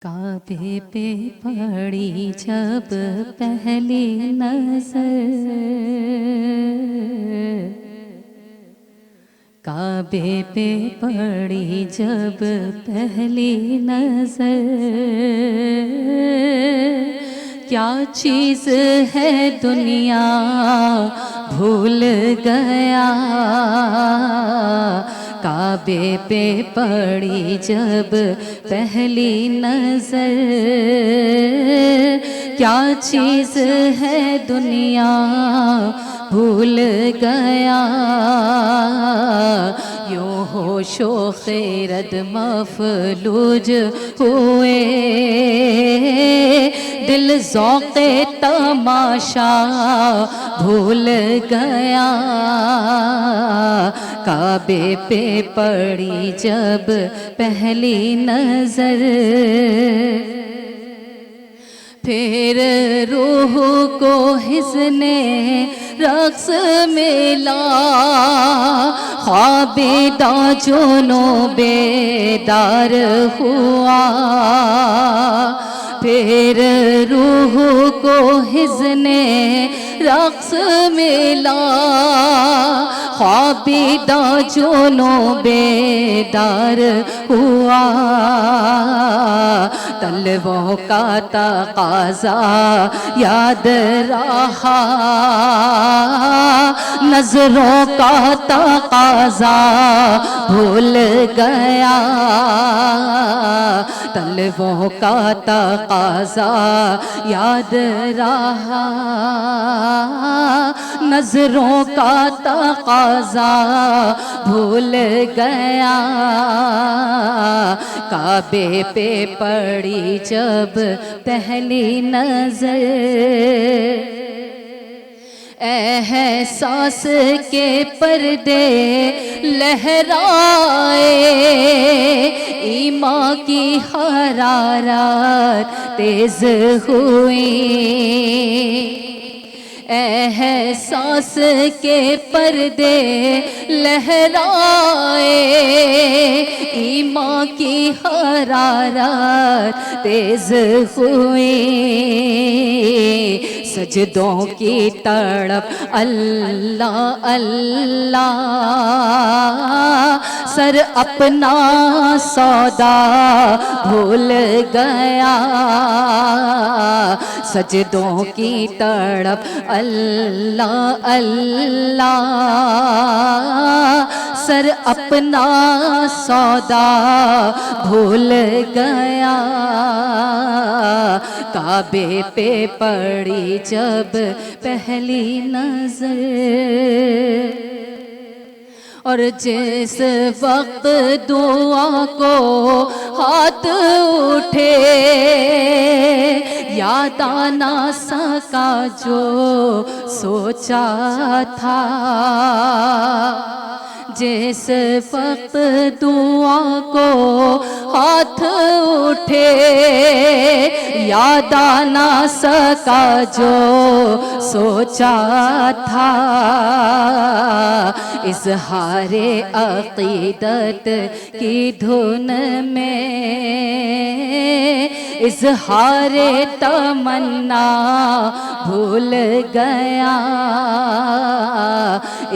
کعبے پہ پڑی جب پہلی نظر، کعبے پہ پڑی جب پہلی نظر، کیا چیز ہے دنیا بھول گیا، کعبے پہ پڑی جب پہلی نظر، کیا چیز ہے دنیا بھول گیا، یوں ہوش و خیرت مفلوج ہوئے، دل ذوق تماشا بھول گیا، کعبے پہ پڑی جب پہلی نظر، پھر روح کو حسن رقص ملا، خوابیدہ جنوں بیدار ہوا، پھر روح کو حسن رقص ملا، خوابیدہ جنوں بیدار ہوا، طلبوں کا تقاضا یاد رہا، نظروں کا تقاضا بھول گیا، طلبوں کا تقاضا یاد رہا، نظروں کا تقاضا بھول گیا، کعبے پہ پڑی جب پہلی نظر، احساس کے پردے لہرائے، ایمان کی حرارت تیز ہوئی، احساس کے پردے لہرائے، ایمان کی حرارت تیز ہوئی، سجدوں کی تڑپ اللہ اللہ، سر اپنا سودا بھول گیا، سجدوں کی تڑپ اللہ اللہ، سر اپنا سودا بھول گیا، کعبے پہ پڑی جب پہلی نظر، اور جس وقت دعا کو ہاتھ اٹھے، یاد آنا سکا جو سوچا تھا، جس وقت دعا کو ہاتھ اٹھے، یاد آنا سکا جو سوچا تھا، اظہار عقیدت کی دھن میں، اظہار تمنا بھول گیا،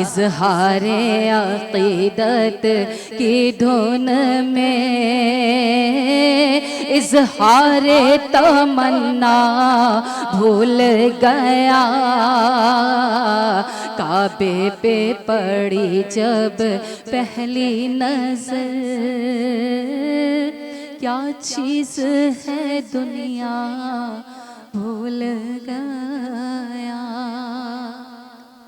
اظہار عقیدت کی دھن میں، اظہار تمنا بھول گیا، کعبے پہ پڑی جب پہلی نظر، کیا چیز ہے دنیا بھول گیا۔